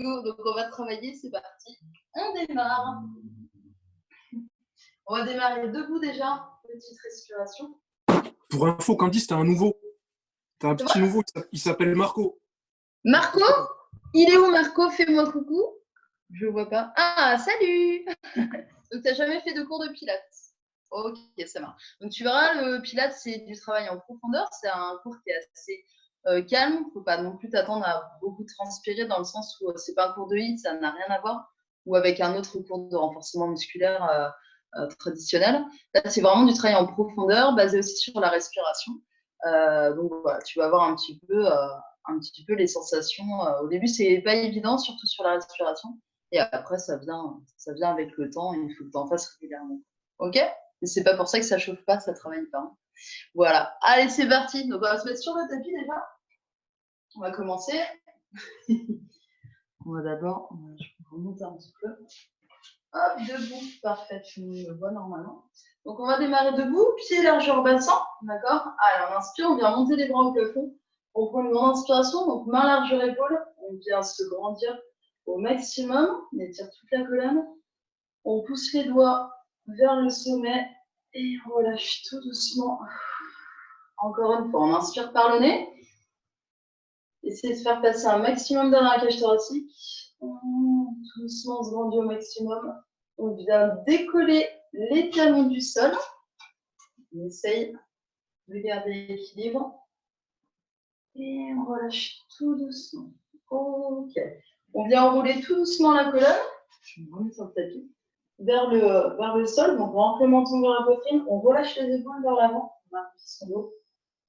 go. Donc, on va travailler. C'est parti. On démarre. On va démarrer debout déjà. Petite respiration. Pour info, Candice, t'as un nouveau. T'as un petit nouveau, il s'appelle Marco. Marco? Il est où, Marco? Fais-moi coucou. Je ne vois pas. Ah, salut. Donc, tu n'as jamais fait de cours de pilates? Ok, ça marche. Donc, tu verras, le pilates, c'est du travail en profondeur. C'est un cours qui est assez calme. Il ne faut pas non plus t'attendre à beaucoup transpirer dans le sens où ce n'est pas un cours de HIIT, ça n'a rien à voir. Ou avec un autre cours de renforcement musculaire traditionnel. Là, c'est vraiment du travail en profondeur, basé aussi sur la respiration. Donc, voilà, tu vas voir un petit peu les sensations. Au début, c'est pas évident, surtout sur la respiration. Et après, ça vient avec le temps. Il faut que tu en fasses régulièrement. OK? Mais c'est pas pour ça que ça chauffe pas, ça travaille pas. Hein. Voilà. Allez, c'est parti. Donc, on va se mettre sur le tapis déjà. On va commencer. On va d'abord, je vais remonter un petit peu. Hop, debout. Parfait. Tu me vois normalement. Donc, on va démarrer debout, pied largeur bassin. D'accord? Allez, on inspire, on vient monter les bras au plafond. On prend une grande inspiration, donc main largeur épaule. On vient se grandir au maximum. On étire toute la colonne. On pousse les doigts vers le sommet et on relâche tout doucement. Encore une fois, on inspire par le nez. Essayez de faire passer un maximum d'air dans la cage thoracique. Tout doucement, on se grandit au maximum. On vient décoller les talons du sol. On essaye de garder l'équilibre. Et on relâche tout doucement. Ok. On vient enrouler tout doucement la colonne. Je me remets sur le tapis. Vers le sol. Donc, on rentre le menton vers la poitrine. On relâche les épaules vers l'avant. On appuie son dos.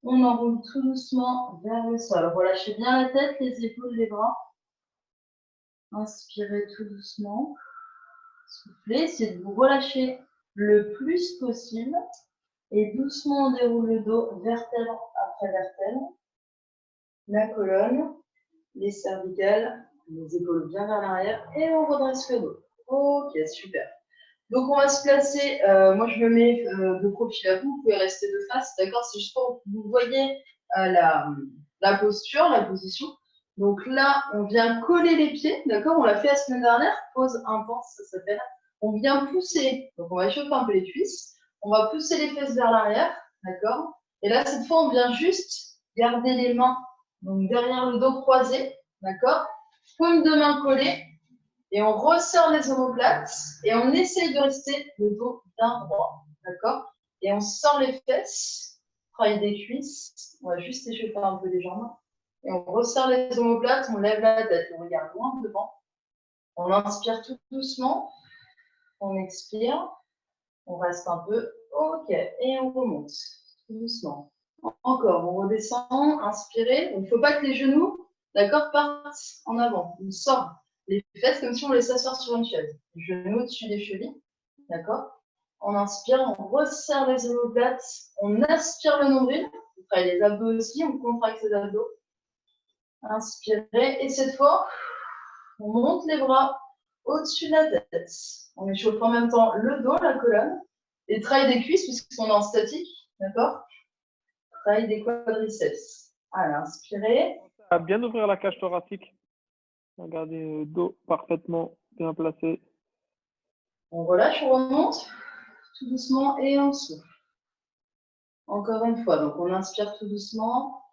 On enroule tout doucement vers le sol. Relâchez bien la tête, les épaules, les bras. Inspirez tout doucement. Soufflez. Essayez de vous relâcher le plus possible. Et doucement, on déroule le dos, vertèbre après vertèbre. La colonne, les cervicales, les épaules bien vers l'arrière. Et on redresse le dos. Ok, super. Donc, on va se placer. Moi, je me mets de profil à vous. Vous pouvez rester de face, d'accord? C'est juste pour que vous voyez la posture, la position. Donc là, on vient coller les pieds, d'accord? On l'a fait la semaine dernière. Pose intense, ça s'appelle. On vient pousser. Donc, on va échauffer un peu les cuisses. On va pousser les fesses vers l'arrière, d'accord? Et là, cette fois, on vient juste garder les mains donc derrière le dos croisé, d'accord? Paume de main collée. Et on ressort les omoplates et on essaye de rester le dos bien droit, d'accord? Et on sort les fesses, travaille des cuisses, on va juste échauffer un peu les jambes. Et on resserre les omoplates, on lève la tête, on regarde loin devant. On inspire tout doucement, on expire, on reste un peu, ok, et on remonte tout doucement. Encore, on redescend, inspirez. Il ne faut pas que les genoux, d'accord, partent en avant. On sort les fesses comme si on les s'asseoir sur une chaise. Les genoux au-dessus des chevilles, d'accord. On inspire, on resserre les omoplates, on aspire le nombril. On travaille les abdos aussi, on contracte les abdos. Inspirez, et cette fois, on monte les bras au-dessus de la tête. On échauffe en même temps le dos, la colonne, et travail des cuisses puisqu'on est en statique, d'accord. Travail des quadriceps. Allez, inspirez. À bien ouvrir la cage thoracique. Regardez le dos parfaitement bien placé. On relâche, on remonte tout doucement et on souffle. Encore une fois, donc on inspire tout doucement.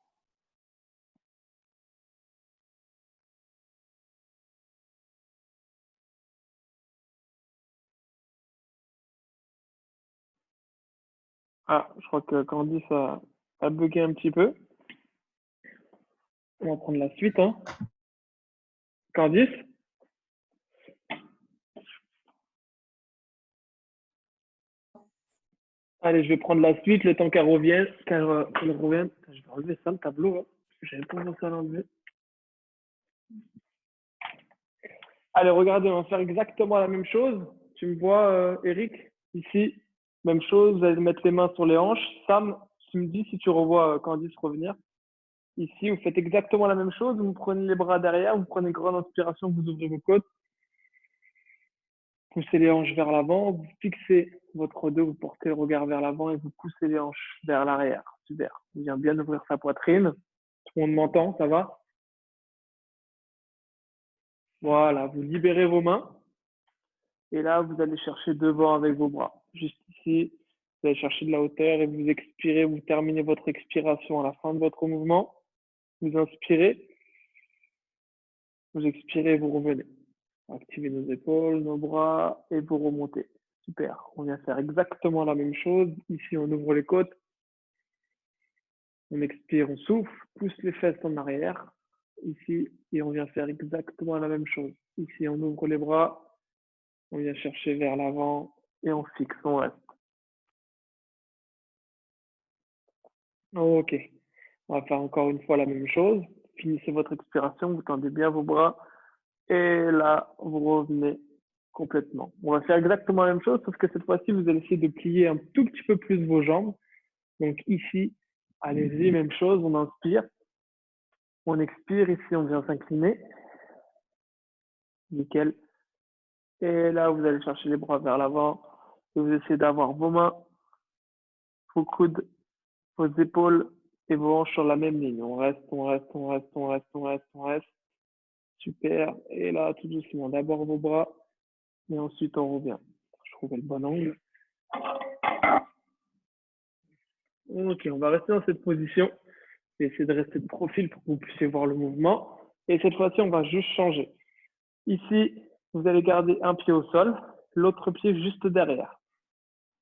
Ah, je crois que Candice a bugué un petit peu. On va prendre la suite. Hein. Candice? Allez, je vais prendre la suite, le temps qu'elle revienne. Qu'elle revienne. Je vais enlever ça, le tableau. Hein, parce que j'avais pas pensé à l'enlever. Allez, regardez, on va faire exactement la même chose. Tu me vois, Eric, ici, même chose. Vous allez mettre les mains sur les hanches. Sam, tu me dis si tu revois Candice revenir. Ici, vous faites exactement la même chose. Vous prenez les bras derrière, vous prenez une grande inspiration, vous ouvrez vos côtes. Poussez les hanches vers l'avant, vous fixez votre dos, vous portez le regard vers l'avant et vous poussez les hanches vers l'arrière. Super. Vous vient bien ouvrir sa poitrine. Tout le monde m'entend, ça va? Voilà, vous libérez vos mains. Et là, vous allez chercher devant avec vos bras. Juste ici, vous allez chercher de la hauteur et vous expirez. Vous terminez votre expiration à la fin de votre mouvement. Vous inspirez. Vous expirez et vous revenez. Activez nos épaules, nos bras et vous remontez. Super. On vient faire exactement la même chose. Ici, on ouvre les côtes. On expire, on souffle, pousse les fesses en arrière. Ici, et on vient faire exactement la même chose. Ici, on ouvre les bras. On vient chercher vers l'avant et on fixe, on reste. Ok. On va faire encore une fois la même chose. Finissez votre expiration, vous tendez bien vos bras. Et là, vous revenez complètement. On va faire exactement la même chose, sauf que cette fois-ci, vous allez essayer de plier un tout petit peu plus vos jambes. Donc ici, allez-y, même chose, on inspire. On expire, ici, on vient s'incliner. Nickel. Et là, vous allez chercher les bras vers l'avant. Et vous essayez d'avoir vos mains, vos coudes, vos épaules et vos hanches sur la même ligne. On reste, on reste, on reste, on reste, on reste, on reste. Super. Et là, tout doucement, d'abord vos bras et ensuite on revient. Je trouvais le bon angle. Ok, on va rester dans cette position. Je vais essayer de rester de profil pour que vous puissiez voir le mouvement. Et cette fois-ci, on va juste changer. Ici, vous allez garder un pied au sol, l'autre pied juste derrière.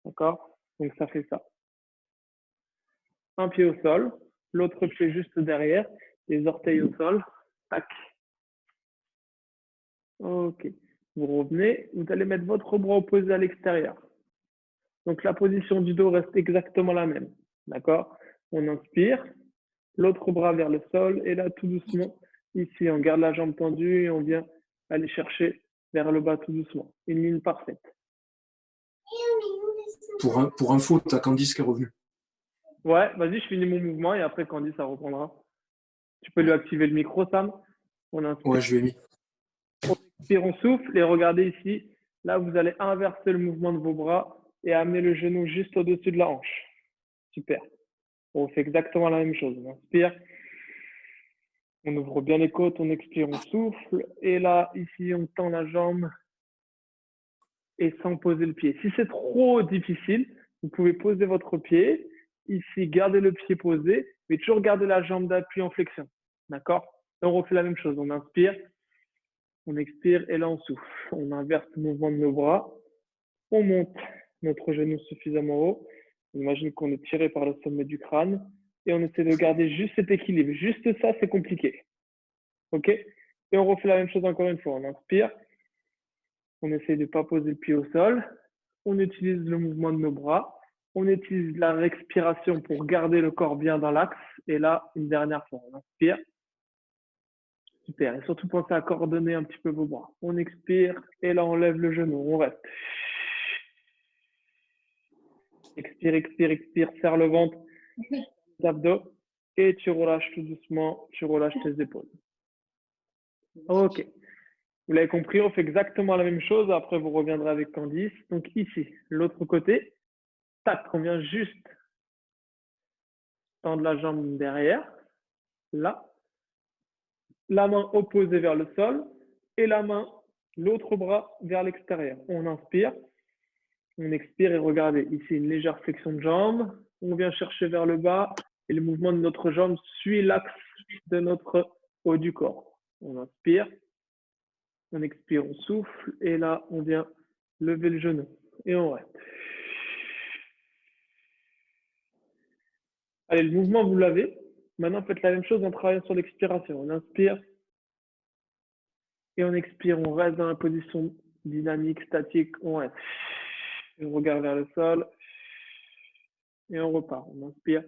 D'accord? Donc ça fait ça. Un pied au sol, l'autre pied juste derrière, les orteils au sol. Tac. Ok. Vous revenez, vous allez mettre votre bras opposé à l'extérieur. Donc la position du dos reste exactement la même. D'accord? On inspire, l'autre bras vers le sol, et là tout doucement, ici on garde la jambe tendue et on vient aller chercher vers le bas tout doucement. Une ligne parfaite. Pour info, t'as Candice qui est revenue. Ouais, vas-y, je finis mon mouvement et après Candy, ça reprendra. Tu peux lui activer le micro, Sam. On inspire. Ouais, je lui ai mis. On expire, on souffle et regardez ici. Là, vous allez inverser le mouvement de vos bras et amener le genou juste au-dessus de la hanche. Super. On fait exactement la même chose. On inspire. On ouvre bien les côtes, on expire, on souffle. Et là, ici, on tend la jambe et sans poser le pied. Si c'est trop difficile, vous pouvez poser votre pied. Ici, gardez le pied posé, mais toujours garder la jambe d'appui en flexion. D'accord? On refait la même chose. On inspire, on expire et là, on souffle. On inverse le mouvement de nos bras. On monte notre genou suffisamment haut. On imagine qu'on est tiré par le sommet du crâne et on essaie de garder juste cet équilibre. Juste ça, c'est compliqué. OK? Et on refait la même chose encore une fois. On inspire. On essaie de ne pas poser le pied au sol. On utilise le mouvement de nos bras. On utilise la respiration pour garder le corps bien dans l'axe. Et là, une dernière fois, on inspire. Super. Et surtout, pensez à coordonner un petit peu vos bras. On expire et là, on lève le genou. On reste. Expire, expire, expire. Serre le ventre. Les abdos. Et tu relâches tout doucement. Tu relâches tes épaules. OK. Vous l'avez compris, on fait exactement la même chose. Après, vous reviendrez avec Candice. Donc ici, l'autre côté. Tac, on vient juste tendre la jambe derrière. Là. La main opposée vers le sol. Et la main, l'autre bras vers l'extérieur. On inspire. On expire et regardez. Ici, une légère flexion de jambe. On vient chercher vers le bas. Et le mouvement de notre jambe suit l'axe de notre haut du corps. On inspire. On expire, on souffle. Et là, on vient lever le genou. Et on reste. Allez, le mouvement, vous l'avez. Maintenant, faites la même chose en travaillant sur l'expiration. On inspire. Et on expire. On reste dans la position dynamique, statique. On reste. Et on regarde vers le sol. Et on repart. On inspire.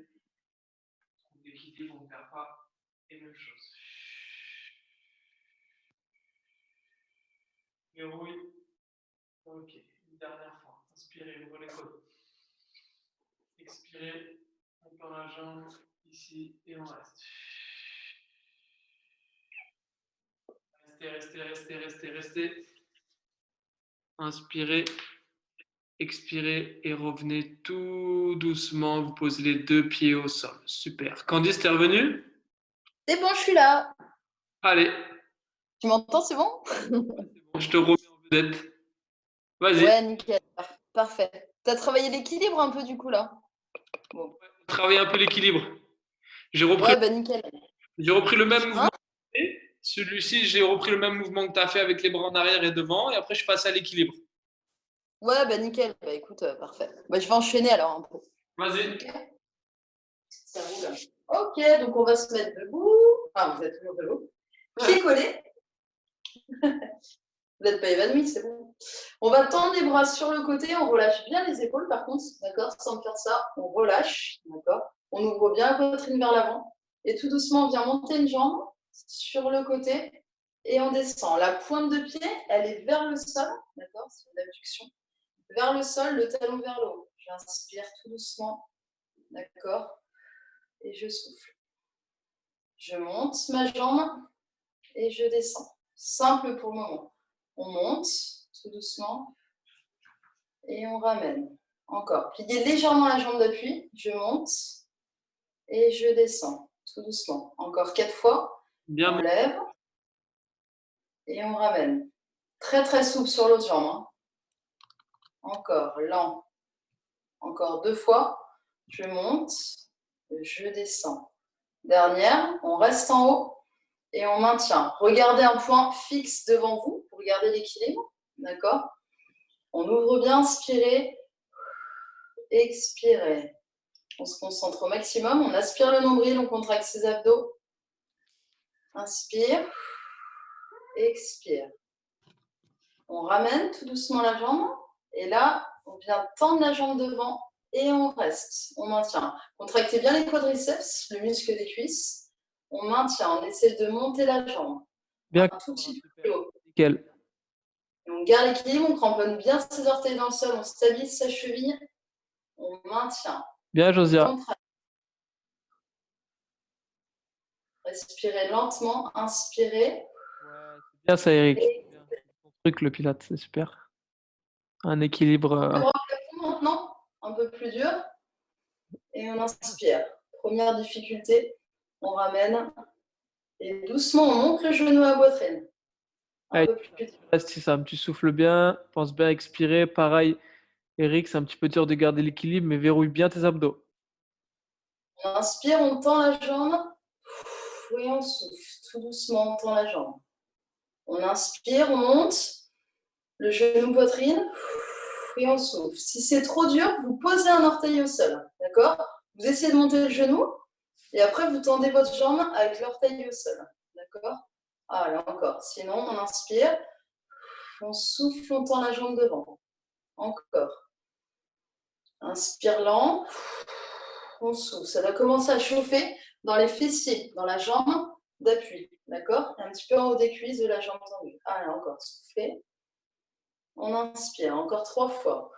L'équilibre, on ne perd pas. Et même chose. Et oui. Ok. Une dernière fois. Inspirez, ouvrez les côtes. Expirez. On tend la jambe ici et on reste. Restez. Inspirez, expirez et revenez tout doucement. Vous posez les deux pieds au sol. Super. Candice, t'es revenue? C'est bon, je suis là. Allez, Tu m'entends, c'est bon? Bon, je te remets en vedette. Vas-y. Ouais, nickel. Parfait. Tu as travaillé l'équilibre un peu du coup là? Bon. Travailler un peu l'équilibre. J'ai repris, Ouais, bah nickel. j'ai repris le même mouvement. Hein? Celui-ci, j'ai repris le même mouvement que tu as fait avec les bras en arrière et devant. Et après, je passe à l'équilibre. Ouais, bah nickel. Bah écoute, parfait. Bah, je vais enchaîner alors un peu. Vas-y. Ok. Ça roule. Ok, donc on va se mettre debout. Ah, vous êtes toujours debout. Pieds collés. Vous n'êtes pas évanoui, c'est bon. On va tendre les bras sur le côté, on relâche bien les épaules par contre, d'accord? Sans faire ça, on relâche, d'accord? On ouvre bien la poitrine vers l'avant. Et tout doucement, on vient monter une jambe sur le côté et on descend. La pointe de pied, elle est vers le sol, d'accord? C'est une abduction. Vers le sol, le talon vers le haut. J'inspire tout doucement, d'accord? Et je souffle. Je monte ma jambe et je descends. Simple pour le moment. On monte tout doucement et on ramène. Encore. Pliez légèrement la jambe d'appui. Je monte et je descends tout doucement. Encore 4 fois. Bien. On lève et on ramène. Très très souple sur l'autre jambe. Hein. Encore lent. Encore 2 fois. Je monte, je descends. Dernière, on reste en haut et on maintient. Regardez un point fixe devant vous pour garder l'équilibre. D'accord? On ouvre bien, inspirez, expirez. On se concentre au maximum. On aspire le nombril, on contracte ses abdos. Inspire, expire. On ramène tout doucement la jambe. Et là, on vient tendre la jambe devant et on reste. On maintient. Contractez bien les quadriceps, le muscle des cuisses. On maintient. On essaie de monter la jambe. Bien. Un tout petit peu plus haut. Nickel. Et on garde l'équilibre, on cramponne bien ses orteils dans le sol, on stabilise sa cheville. On maintient. Bien, Josia. Respirez lentement, inspirez. Ouais, c'est bien ça, Eric. Ton truc, le pilate, c'est super. Un équilibre. Le bras plafond maintenant, un peu plus dur. Et on inspire. Première difficulté, on ramène. Et doucement, on monte le genou à la poitrine. Un peu plus dur. Reste, Sam, tu souffles bien, pense bien à expirer. Pareil, Eric, c'est un petit peu dur de garder l'équilibre, mais verrouille bien tes abdos. On inspire, on tend la jambe. Et on souffle. Tout doucement, on tend la jambe. On inspire, on monte. Le genou poitrine. Et on souffle. Si c'est trop dur, vous posez un orteil au sol. D'accord? Vous essayez de monter le genou. Et après, vous tendez votre jambe avec l'orteil au sol. D'accord? Ah, là encore. Sinon, on inspire. On souffle, on tend la jambe devant. Encore. Inspire lent. On souffle. Ça va commencer à chauffer dans les fessiers, dans la jambe d'appui. D'accord? Un petit peu en haut des cuisses de la jambe tendue. Ah, là encore. Soufflez. On inspire. Encore 3 fois.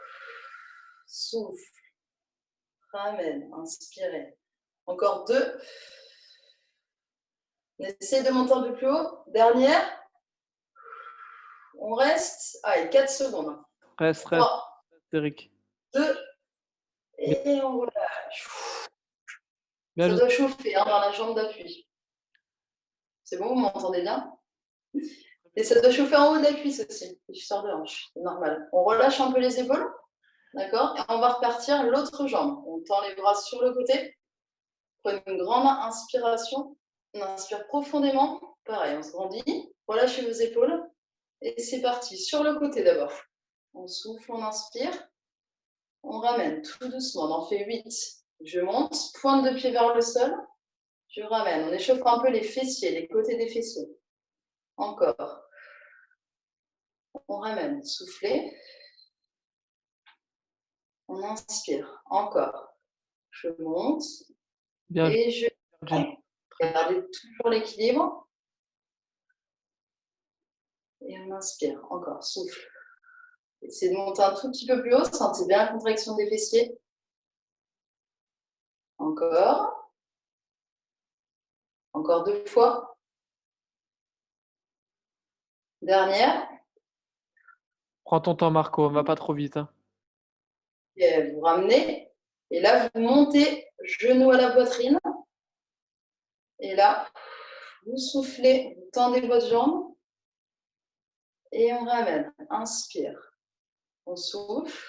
Souffle. Ramène. Inspirez. Encore 2. On essaie de monter un peu plus haut. Dernière. On reste. Allez, 4 secondes. Reste, 3, Eric. 2. Et on relâche. Bien, Ça doit chauffer dans la jambe d'appui. C'est bon, vous m'entendez bien? Et ça doit chauffer en haut de la cuisse aussi. Je sors de hanche. C'est normal. On relâche un peu les épaules. D'accord? Et on va repartir l'autre jambe. On tend les bras sur le côté. Prenez une grande inspiration. On inspire profondément. Pareil, on se grandit. Relâchez vos épaules. Et c'est parti. Sur le côté d'abord. On souffle, on inspire. On ramène tout doucement. On en fait 8. Je monte. Pointe de pied vers le sol. Je ramène. On échauffe un peu les fessiers, les côtés des fessiers. Encore. On ramène. Soufflez. On inspire. Encore. Je monte. bien. Et je gardez toujours l'équilibre. Et on inspire. Encore. Souffle. Essayez de monter un tout petit peu plus haut. Sentez bien la contraction des fessiers. Encore. Encore 2 fois. Dernière. Prends ton temps, Marco, on va pas trop vite. Hein. Et vous ramenez. Et là, vous montez genou à la poitrine. Et là, vous soufflez, vous tendez votre jambe. Et on ramène. Inspire. On souffle.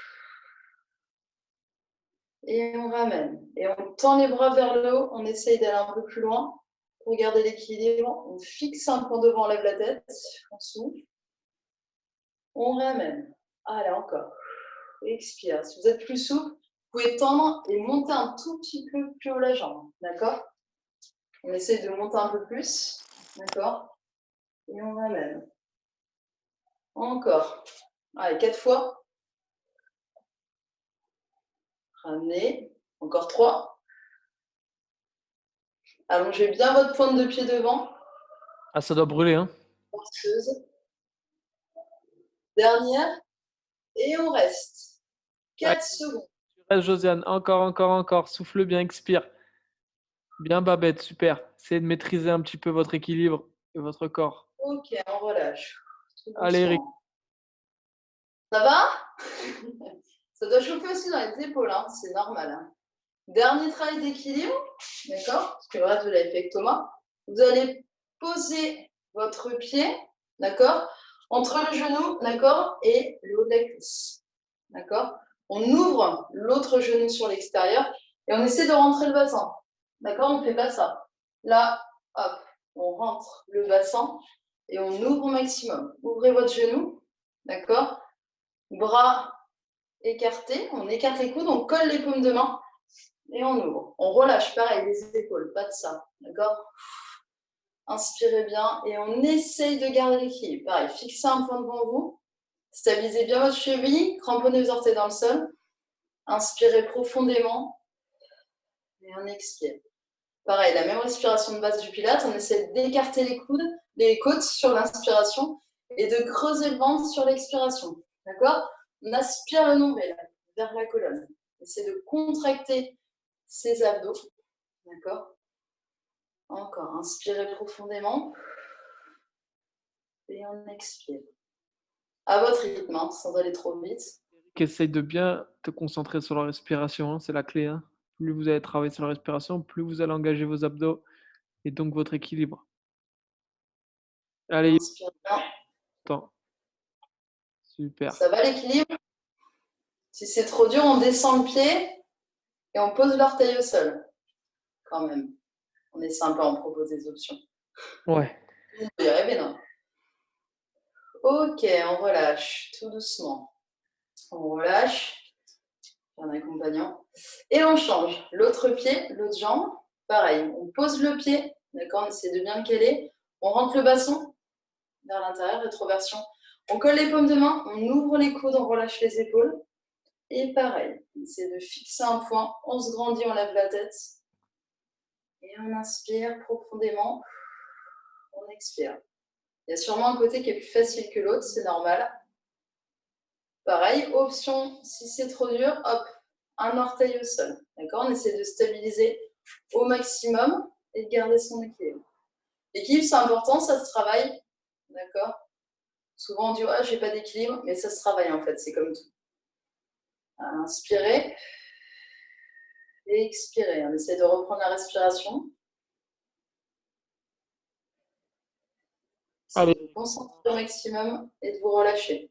Et on ramène. Et on tend les bras vers le haut. On essaye d'aller un peu plus loin. Pour garder l'équilibre. On fixe un point devant, on lève la tête. On souffle. On ramène. Allez, encore. Expire. Si vous êtes plus souple, vous pouvez tendre et monter un tout petit peu plus haut la jambe. D'accord? On essaye de monter un peu plus. D'accord? Et on ramène. Encore. Allez, 4 fois. Ramenez. Encore 3. Allongez bien votre pointe de pied devant. Ah, ça doit brûler, hein. Forceuse. Dernière. Et on reste. 4 secondes. Reste, Josiane. Encore. Souffle bien, expire. Bien, Babette, super. Essayez de maîtriser un petit peu votre équilibre et votre corps. Ok, on relâche. Tout Allez, Eric. doucement. Ça va? Ça doit chauffer aussi dans les épaules, hein, c'est normal. Hein. Dernier travail d'équilibre, d'accord? Parce que le reste, vous l'avez fait avec Thomas. Vous allez poser votre pied, d'accord? Entre le genou, d'accord? Et le haut de la cuisse, d'accord? On ouvre l'autre genou sur l'extérieur et on essaie de rentrer le bassin, d'accord? On ne fait pas ça. Là, hop, on rentre le bassin et on ouvre au maximum. Ouvrez votre genou, d'accord? Bras écartés, on écarte les coudes, on colle les paumes de main et on ouvre. On relâche, pareil, les épaules, pas de ça, d'accord? Inspirez bien et on essaye de garder l'équilibre. Pareil, fixez un point devant vous, stabilisez bien votre cheville, cramponnez vos orteils dans le sol, inspirez profondément et on expire. Pareil, la même respiration de base du Pilates, on essaie d'écarter les coudes, les côtes sur l'inspiration et de creuser le ventre sur l'expiration, d'accord? On aspire le nombril vers la colonne. Essayez de contracter ses abdos, d'accord? Encore, inspirez profondément et on expire. À votre rythme, hein, sans aller trop vite. Essaye de bien te concentrer sur la respiration, hein, c'est la clé. Hein. Plus vous allez travailler sur la respiration, plus vous allez engager vos abdos et donc votre équilibre. Allez, Inspire bien. attends. Super. Ça va l'équilibre? Si c'est trop dur, on descend le pied et on pose l'orteil au sol. Quand même. On est sympa, on propose des options. Ouais. Vous pouvez y arriver, non? Ok, on relâche tout doucement. On relâche. Un accompagnant. Et on change. L'autre pied, l'autre jambe. Pareil, on pose le pied. D'accord, on essaie de bien le caler. On rentre le bassin vers l'intérieur, rétroversion. On colle les paumes de main, on ouvre les coudes, on relâche les épaules. Et pareil, on essaie de fixer un point. On se grandit, on lève la tête. Et on inspire profondément. On expire. Il y a sûrement un côté qui est plus facile que l'autre, c'est normal. Pareil, option, si c'est trop dur, hop, un orteil au sol. D'accord? On essaie de stabiliser au maximum et de garder son équilibre. L'équilibre, c'est important, ça se travaille. D'accord? Souvent, on dit, ah, j'ai pas d'équilibre, mais ça se travaille en fait, c'est comme tout. Inspirez et expirez. On essaie de reprendre la respiration. Allez. De vous concentrer au maximum et de vous relâcher.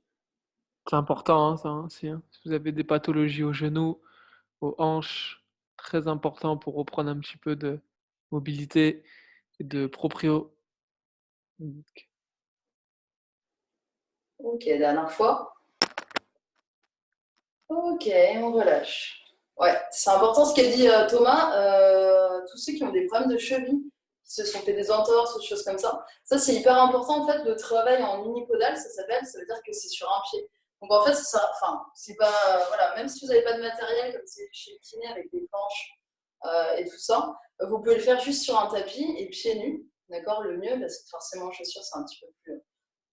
C'est important, hein, ça aussi. Hein. Si vous avez des pathologies aux genoux, aux hanches, très important pour reprendre un petit peu de mobilité et de proprio. Ok, dernière fois. Ok, on relâche. Ouais, c'est important ce qu'a dit Thomas. Tous ceux qui ont des problèmes de cheville, qui se sont fait des entorses ou des choses comme ça c'est hyper important en fait. Le travail en unipodal, ça s'appelle, ça veut dire que c'est sur un pied. Donc en fait, c'est pas, voilà, même si vous n'avez pas de matériel comme c'est chez le kiné avec des planches et tout ça, vous pouvez le faire juste sur un tapis et pieds nus, d'accord, le mieux, parce que forcément en chaussures c'est un petit peu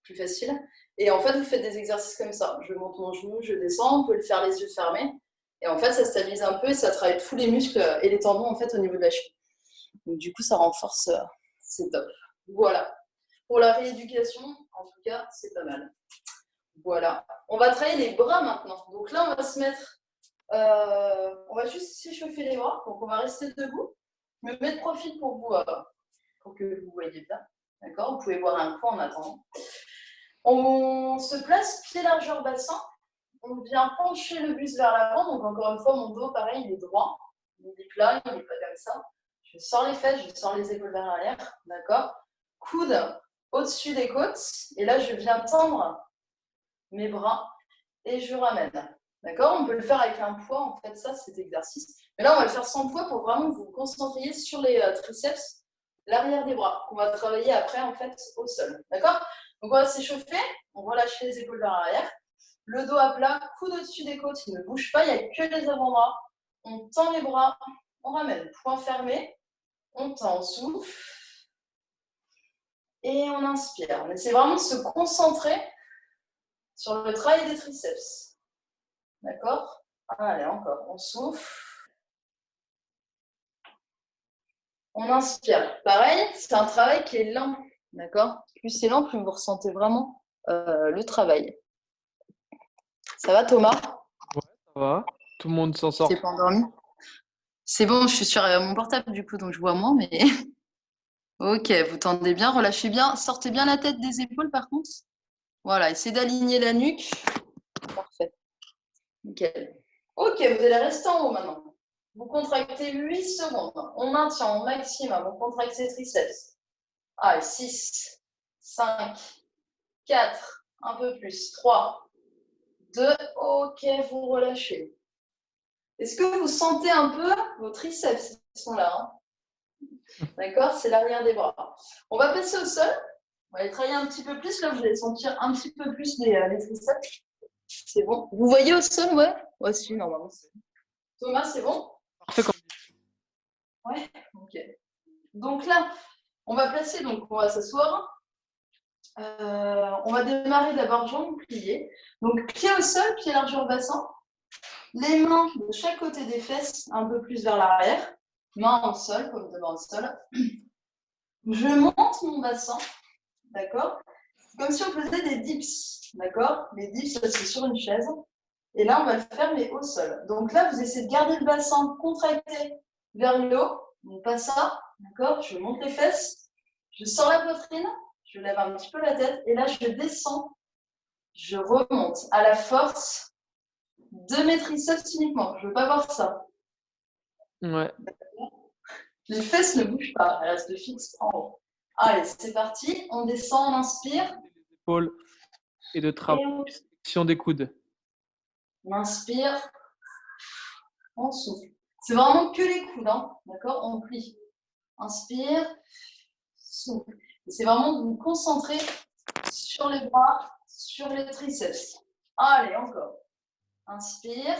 plus facile. Et en fait, vous faites des exercices comme ça. Je monte mon genou, je descends, on peut le faire les yeux fermés. Et en fait, ça stabilise un peu et ça travaille tous les muscles et les tendons en fait au niveau de la cheville. Donc du coup, ça renforce, c'est top. Voilà. Pour la rééducation, en tout cas, c'est pas mal. Voilà. On va travailler les bras maintenant. Donc là, on va se mettre, on va juste s'échauffer les bras. Donc on va rester debout. Je me mets de profil pour vous, pour que vous voyez bien. D'accord? Vous pouvez boire un coup en attendant. On se place pied largeur bassin. On vient pencher le buste vers l'avant. Donc, encore une fois, mon dos, pareil, il est droit. Il est plat, il n'est pas comme ça. Je sors les fesses, je sors les épaules vers l'arrière. D'accord? Coude au-dessus des côtes. Et là, je viens tendre mes bras et je ramène. D'accord? On peut le faire avec un poids, en fait, ça, cet exercice. Mais là, on va le faire sans poids pour vraiment vous concentrer sur les triceps, l'arrière des bras, qu'on va travailler après, en fait, au sol. D'accord? Donc, on va s'échauffer. On relâche les épaules vers l'arrière. Le dos à plat, coude au-dessus des côtes, il ne bouge pas, il n'y a que les avant-bras. On tend les bras, on ramène. Poing fermé, on tend, on souffle. Et on inspire. On essaie vraiment de se concentrer sur le travail des triceps. D'accord? Allez, encore. On souffle. On inspire. Pareil, c'est un travail qui est lent. D'accord? Plus c'est lent, plus vous ressentez vraiment le travail. Ça va, Thomas? Ouais, ça va. Tout le monde s'en sort. T'es pas endormi? C'est bon, je suis sur mon portable du coup, donc je vois moins, mais ok, vous tendez bien, relâchez bien, sortez bien la tête des épaules par contre. Voilà, essayez d'aligner la nuque. Parfait. Nickel. Ok, vous allez rester en haut maintenant. Vous contractez 8 secondes. On maintient au maximum, on contracte ses triceps. Allez, 6, 5, 4, un peu plus, 3, 2, ok, vous relâchez. Est-ce que vous sentez un peu vos triceps? Ils sont là. Hein. D'accord? C'est l'arrière des bras. On va passer au sol. On va aller travailler un petit peu plus. Là, vous allez sentir un petit peu plus les triceps. C'est bon. Vous voyez au sol, ouais? Ouais, si, normalement. Thomas, c'est bon? Parfait comme Ouais, ok. Donc là, on va placer, donc on va s'asseoir. On va démarrer d'abord jambes pliées. Donc, pied au sol, pied largeur bassin. Les mains de chaque côté des fesses, un peu plus vers l'arrière. Mains au sol, comme devant le sol. Je monte mon bassin, d'accord? Comme si on faisait des dips, d'accord? Les dips, ça c'est sur une chaise. Et là, on va le faire, mais au sol. Donc là, vous essayez de garder le bassin contracté vers le haut. Donc pas ça, d'accord? Je monte les fesses, je sors la poitrine, je lève un petit peu la tête. Et là, je descends, je remonte à la force de mes triceps uniquement. Je ne veux pas voir ça. Ouais. Les fesses ne bougent pas, elles restent fixes en haut. Allez, c'est parti. On descend, on inspire. Épaules et de travail. Flexion des coudes. On inspire. On souffle. C'est vraiment que les coudes, hein, d'accord? On plie. Inspire. Souffle. Et c'est vraiment de vous concentrer sur les bras, sur les triceps. Allez, encore. Inspire.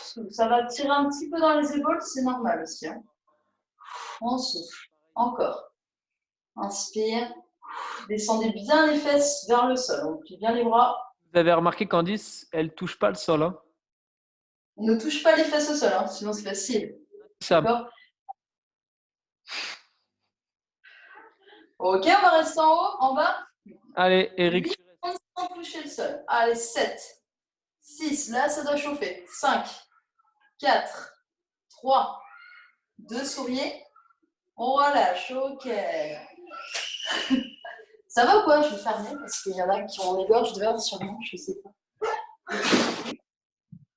Souffle. Ça va tirer un petit peu dans les épaules, c'est normal aussi. Hein. On souffle. Encore. Inspire. Descendez bien les fesses vers le sol. On plie bien les bras. Vous avez remarqué, Candice, elle ne touche pas le sol. Hein. On ne touche pas les fesses au sol, hein, sinon c'est facile. D'accord? Ok, on va rester en haut, en bas. Allez, Eric. 8 sans toucher le sol. Allez, 7, 6, là ça doit chauffer. 5, 4, 3, 2, souriez. On relâche, ok. Ça va ou quoi? Je vais fermer parce qu'il y en a qui ont les gorges dehors sûrement, je sais pas.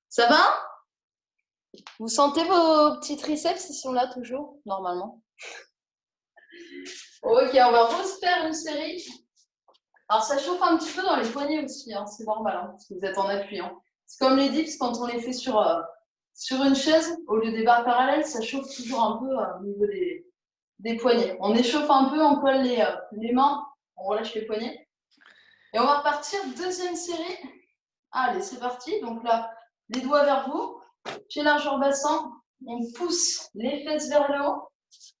Ça va? Vous sentez vos petits triceps, ils sont là toujours, normalement. Ok, on va refaire une série. Alors, ça chauffe un petit peu dans les poignets aussi, hein, c'est normal, hein, parce que vous êtes en appui. Hein. C'est comme les dips, quand on les fait sur une chaise, au lieu des barres parallèles, ça chauffe toujours un peu au niveau des poignets. On échauffe un peu, on colle les mains, on relâche les poignets. Et on va repartir, deuxième série. Allez, c'est parti. Donc là, les doigts vers vous, pied largeur bassin, on pousse les fesses vers le haut.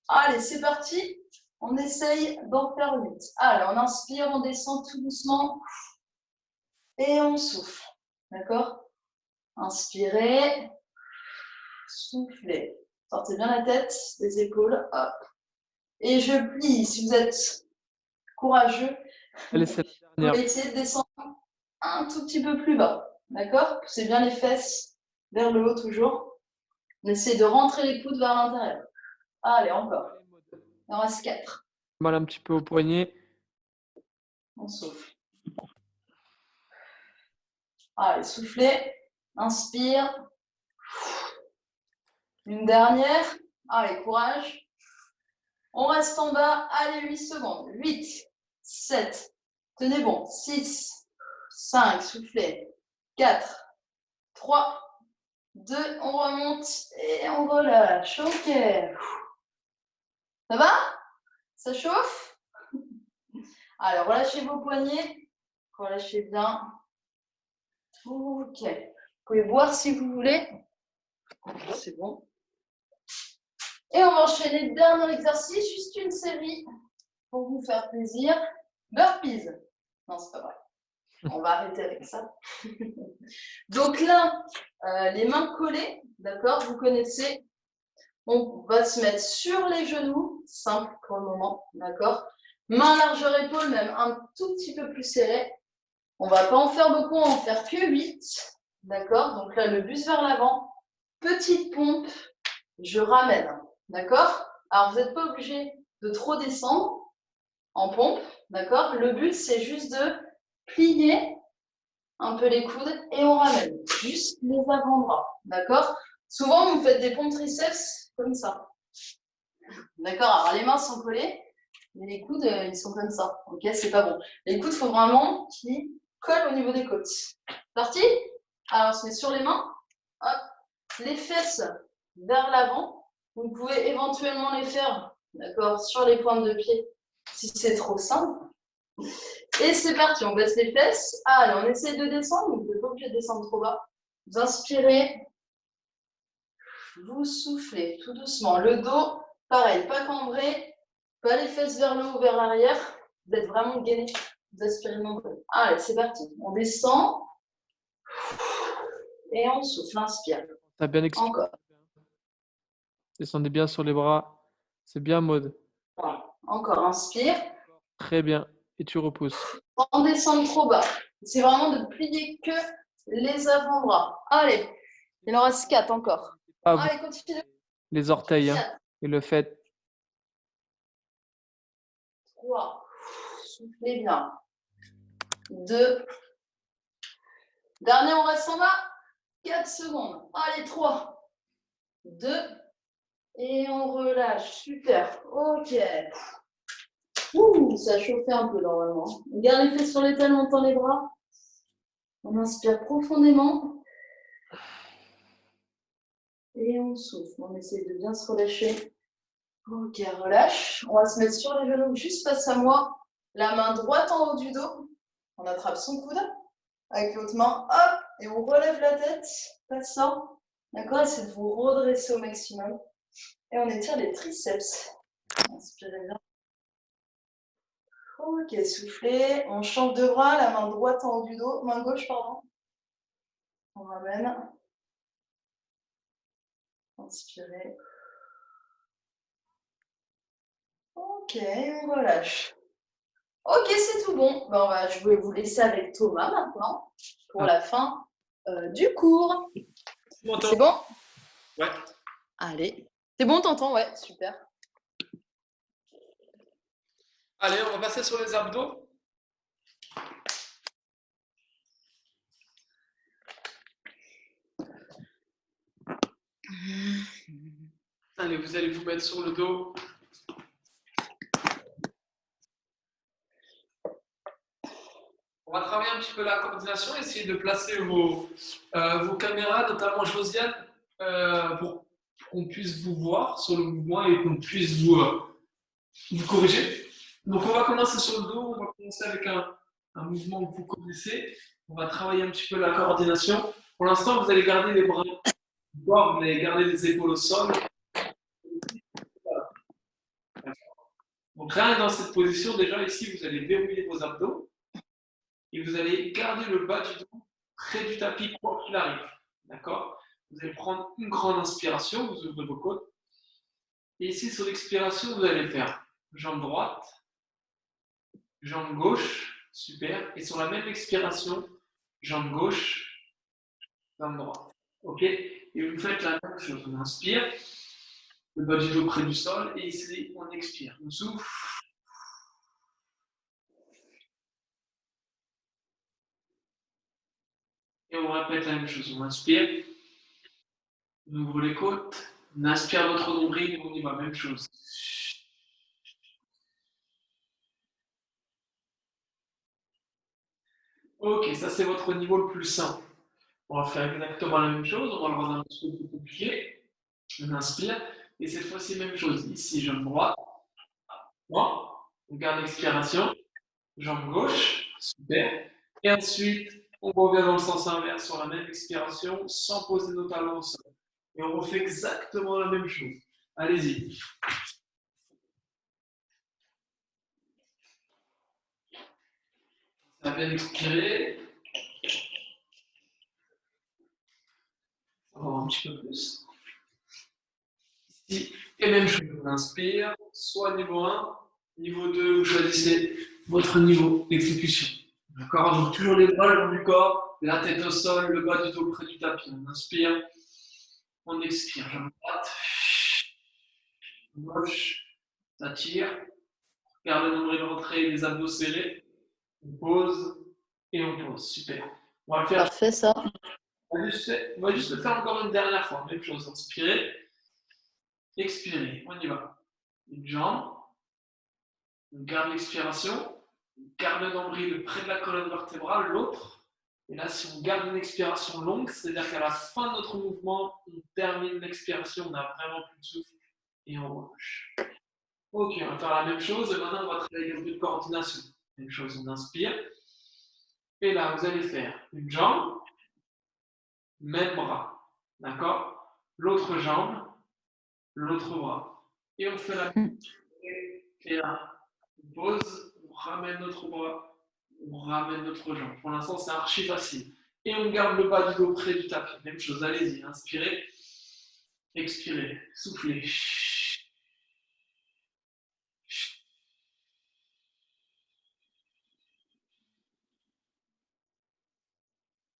Allez, c'est parti. On essaye d'en faire 8. Allez, on inspire, on descend tout doucement. Et on souffle. D'accord? Inspirez. Soufflez. Sortez bien la tête, les épaules. Hop. Et je plie. Si vous êtes courageux, Allez, c'est la vous dernière. pouvez essayer de descendre un tout petit peu plus bas. D'accord? Poussez bien les fesses vers le haut toujours. On essaie de rentrer les coudes vers l'intérieur. Allez, encore. Il en reste 4. Mal un petit peu au poignet. On souffle. Allez, soufflez. Inspire. Une dernière. Allez, courage. On reste en bas. Allez, 8 secondes. 8, 7. Tenez bon. 6, 5. Soufflez. 4, 3, 2. On remonte et on relâche. Ok. Ça va? Ça chauffe? Alors, relâchez vos poignets. Relâchez bien. Ok. Vous pouvez boire si vous voulez. C'est bon. Et on va enchaîner le dernier exercice, juste une série pour vous faire plaisir. Burpees. Non, c'est pas vrai. On va arrêter avec ça. Donc là, les mains collées, d'accord, vous connaissez. On va se mettre sur les genoux, simple pour le moment, d'accord. Main largeur épaule, même un tout petit peu plus serré. On ne va pas en faire beaucoup, on va en faire que 8, d'accord. Donc là, le bus vers l'avant, petite pompe, je ramène, d'accord. Alors, vous n'êtes pas obligé de trop descendre en pompe, d'accord. Le but, c'est juste de plier un peu les coudes et on ramène juste les avant-bras, d'accord. Souvent, vous faites des pompes triceps comme ça, d'accord. Alors, les mains sont collées, mais les coudes, ils sont comme ça, ok, c'est pas bon. Les coudes, il faut vraiment qu'ils collent au niveau des côtes. Parti. Alors, on se met sur les mains, hop, les fesses vers l'avant. Vous pouvez éventuellement les faire, d'accord, sur les pointes de pied, si c'est trop simple. Et c'est parti, on baisse les fesses. Allez, on essaie de descendre, vous n'êtes pas obligé de descendre trop bas. Vous inspirez, vous soufflez tout doucement. Le dos, pareil, pas cambré, pas les fesses vers le haut, vers l'arrière. Vous êtes vraiment gainé. Vous aspirez nombreux. Allez, c'est parti. On descend et on souffle. Inspire. T'as bien expliqué. Encore. Descendez bien sur les bras. C'est bien, Maud. Voilà. Encore, inspire. Très bien. Et tu repousses. Sans descendre trop bas. C'est vraiment de plier que les avant-bras. Allez, il en reste 4 encore. Ah, Allez, continue. les orteils. Hein. 4, Et le fait. 3, soufflez bien. 2. Dernier, on reste en bas. 4 secondes. Allez, 3, 2. Et on relâche. Super. Ok. Ouh, ça a chauffé un peu normalement. On garde les fesses sur les talons, on tend les bras. On inspire profondément. Et on souffle. On essaie de bien se relâcher. Ok, relâche. On va se mettre sur les genoux juste face à moi. La main droite en haut du dos. On attrape son coude avec l'autre main. Hop, et on relève la tête. Passant. D'accord, essayez de vous redresser au maximum. Et on étire les triceps. Inspirez bien. Ok, soufflez. On change de bras. La main droite en haut du dos. Main gauche, pardon. On ramène. Inspirez. Ok, on relâche. Ok, c'est tout bon. Ben, je vais vous laisser avec Thomas maintenant pour la fin du cours. C'est bon? Ouais. Allez. C'est bon, t'entends? Ouais, super. Allez, on va passer sur les abdos. Allez, vous allez vous mettre sur le dos. On va travailler un petit peu la coordination, essayer de placer vos caméras, notamment Josiane, pour qu'on puisse vous voir sur le mouvement et qu'on puisse vous corriger. Donc on va commencer sur le dos, on va commencer avec un mouvement que vous connaissez. On va travailler un petit peu la coordination. Pour l'instant, vous allez garder les bras du corps, vous allez garder les épaules au sol. Donc rien que dans cette position, déjà ici, vous allez verrouiller vos abdos. Et vous allez garder le bas du dos près du tapis, quoi qu'il arrive. D'accord? Vous allez prendre une grande inspiration, vous ouvrez vos côtes. Et ici, sur l'expiration, vous allez faire jambe droite, jambe gauche, super. Et sur la même expiration, jambe gauche, jambe droite. Ok? Et vous faites la même chose. On inspire, le bas du dos près du sol. Et ici, on expire. On souffle. on répète la même chose. On inspire, on ouvre les côtes, on inspire notre nombril et on y va, même chose. Ok, ça c'est votre niveau le plus simple. On va faire exactement la même chose, on va le rendre un petit peu plus compliqué. On inspire, et cette fois-ci, même chose. Ici, jambe droite, droit, on garde l'expiration, jambe gauche, super. Et ensuite, on revient dans le sens inverse sur la même expiration, sans poser nos talons au sol. Et on refait exactement la même chose. Allez-y. Ça va bien expirer. On va voir un petit peu plus. Ici, et même chose. On inspire, soit niveau 1, niveau 2, vous choisissez votre niveau d'exécution. D'accord? Donc toujours les bras le long du corps, la tête au sol, le bas du dos près du tapis. On inspire, on expire. Jambe droite, gauche, ça tire. Garde le nombril rentré, les abdos serrés. On pose et on pose. Super. On va le faire. Parfait, ça. On va juste le faire encore une dernière fois. Même chose. Inspirez, expirez. On y va. Une jambe. On garde l'expiration. On garde le nombril près de la colonne vertébrale. L'autre. Et là, si on garde une expiration longue, c'est-à-dire qu'à la fin de notre mouvement, on termine l'expiration, on n'a vraiment plus de souffle et on relâche. Ok, on va faire la même chose et maintenant on va travailler un peu de coordination. Même chose, on inspire. Et là, vous allez faire une jambe, même bras. D'accord? L'autre jambe, l'autre bras. Et on fait la même chose. Et là, on pose, on ramène notre bras, on ramène notre jambe. Pour l'instant, c'est archi facile. Et on garde le bas du dos près du tapis. Même chose, allez-y, inspirez, expirez, soufflez.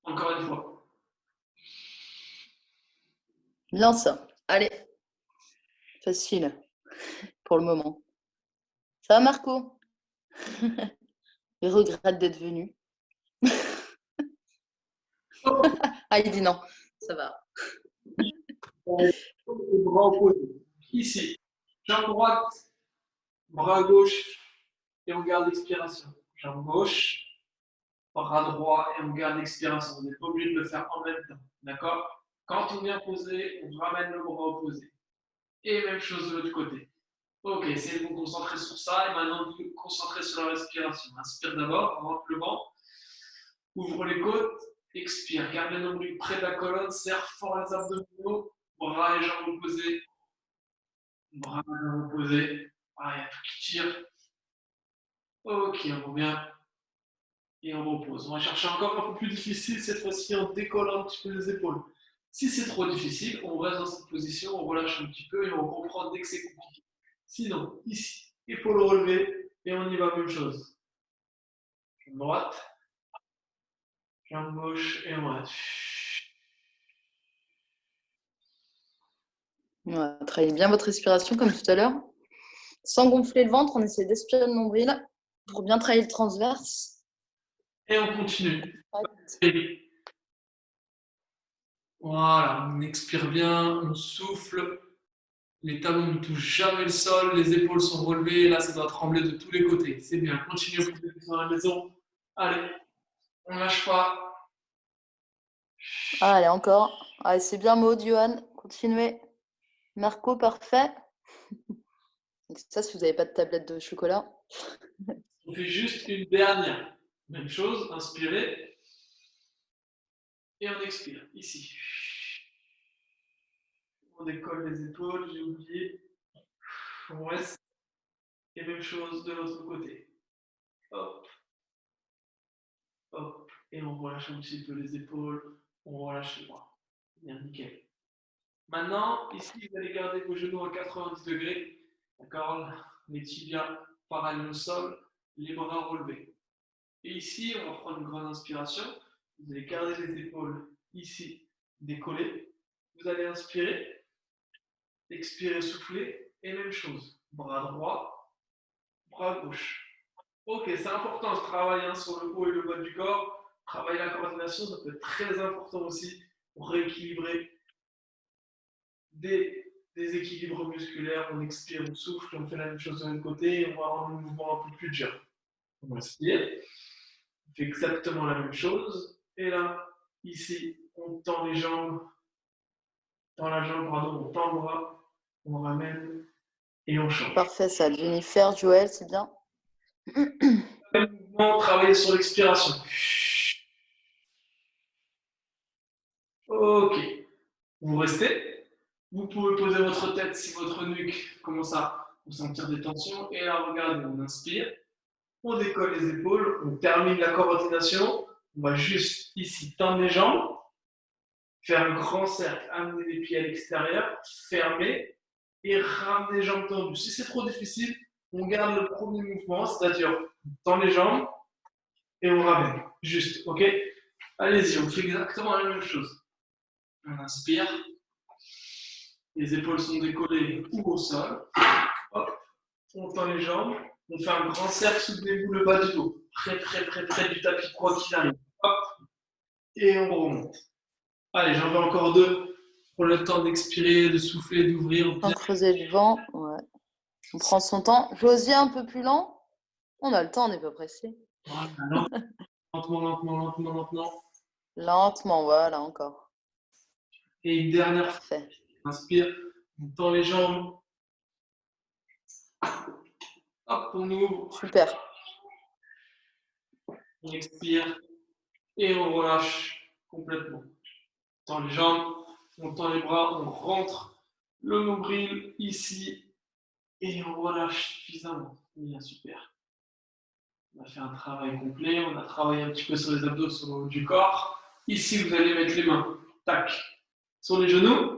Encore une fois. Bien ça. Allez. Facile. Pour le moment. Ça va, Marco? Il regrette d'être venu. Ah, il dit non. Ça va. Les bras opposés. Ici, jambe droite, bras gauche, et on garde l'expiration. Jambe gauche, bras droit, et on garde l'expiration. Vous n'êtes pas obligé de le faire en même temps. D'accord? Quand on vient poser, on ramène le bras opposé. Et même chose de l'autre côté. Ok, essayez de vous concentrer sur ça et maintenant de vous concentrer sur la respiration. Inspire d'abord, rentre le ventre, ouvre les côtes, expire. Garde le nombril près de la colonne, serre fort les abdominaux, bras et jambes opposés. Bras et jambes opposés. Ah, il y a tout qui tire. Ok, on revient et on repose. On va chercher encore un peu plus difficile cette fois-ci en décollant un petit peu les épaules. Si c'est trop difficile, on reste dans cette position, on relâche un petit peu et on reprend dès que c'est compliqué. Sinon, ici, épaules relevées et on y va, même chose. Jambe droite, jambe gauche et on reste. Ouais, travaillez bien votre respiration comme tout à l'heure. Sans gonfler le ventre, on essaie d'aspirer le nombril pour bien travailler le transverse. Et on continue. Voilà, on expire bien, on souffle. Les talons ne touchent jamais le sol, les épaules sont relevées. Là, ça doit trembler de tous les côtés. C'est bien. Continuez pour ceux qui sont à la maison. Allez, on ne lâche pas. Allez, encore. Allez, c'est bien, Maud, Johan. Continuez. Marco, parfait. Donc, ça, si vous n'avez pas de tablette de chocolat. On fait juste une dernière. Même chose, inspirez. Et on expire. Ici. On décolle les épaules, j'ai oublié. On reste. Et même chose de l'autre côté. Hop. Hop. Et on relâche un petit peu les épaules. On relâche les bras. Bien, nickel. Maintenant, ici, vous allez garder vos genoux à 90 degrés. D'accord? Les tibias parallèles au sol, les bras relevés. Et ici, on va prendre une grande inspiration. Vous allez garder les épaules ici, décollées. Vous allez inspirer, expirer, souffler. Et même chose. Bras droit, bras gauche. Ok, c'est important ce travail sur le haut et le bas du corps Travailler la coordination, ça peut être très important aussi pour rééquilibrer des déséquilibres musculaires. On expire, on souffle, on fait la même chose de l'autre côté et on va rendre le mouvement un peu plus dur. On inspire, on fait exactement la même chose. Et là, ici, on tend les jambes, on tend le bras, on ramène et on change. Parfait, ça. Jennifer, Joël, c'est bien. Même mouvement, travailler sur l'expiration. Ok. Vous restez. Vous pouvez poser votre tête si votre nuque commence à ressentir des tensions. Et là, regardez, on inspire. On décolle les épaules. On termine la coordination. On va juste ici tendre les jambes. Faire un grand cercle. Amener les pieds à l'extérieur. Fermer. Et ramener les jambes tendues. Si c'est trop difficile, on garde le premier mouvement. C'est-à-dire, on tend les jambes. Et on ramène. Juste. Ok? Allez-y, on fait exactement la même chose. On inspire. Les épaules sont décollées ou au sol. Hop, on tend les jambes. On fait un grand cercle, soutenez-vous le bas du dos. Près du tapis, quoi qu'il arrive. Hop, et on remonte. Allez, j'en veux encore 2 pour le temps d'expirer, de souffler, d'ouvrir. Sans creuser le vent. Ouais. On prend son temps. Josier, un peu plus lent. On a le temps, on n'est pas pressé. Voilà, lentement. Lentement, voilà, encore. Et une dernière fois. Parfait. Inspire, on tend les jambes. Hop, on ouvre. Super. On expire et on relâche complètement. On tend les jambes, on tend les bras, on rentre le nombril ici et on relâche suffisamment. Bien, super. On a fait un travail complet, on a travaillé un petit peu sur les abdos, sur le haut du corps. Ici, vous allez mettre les mains, tac, sur les genoux.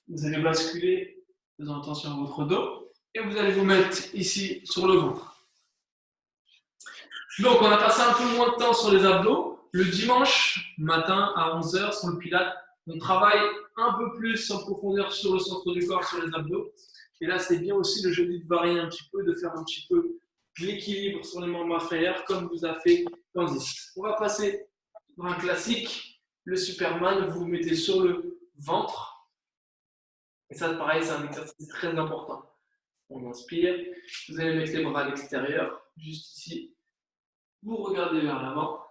Vous allez basculer, faisant attention à votre dos. Et vous allez vous mettre ici sur le ventre. Donc, on a passé un peu moins de temps sur les abdos. Le dimanche matin à 11h sur le Pilates, on travaille un peu plus en profondeur sur le centre du corps, sur les abdos. Et là, c'est bien aussi le jeudi de varier un petit peu, de faire un petit peu de l'équilibre sur les membres inférieurs, comme vous a fait Candice. On va passer dans un classique, le Superman. Vous vous mettez sur le ventre. Et ça, pareil, c'est un exercice très important. On inspire. Vous allez mettre les bras à l'extérieur, juste ici. Vous regardez vers l'avant,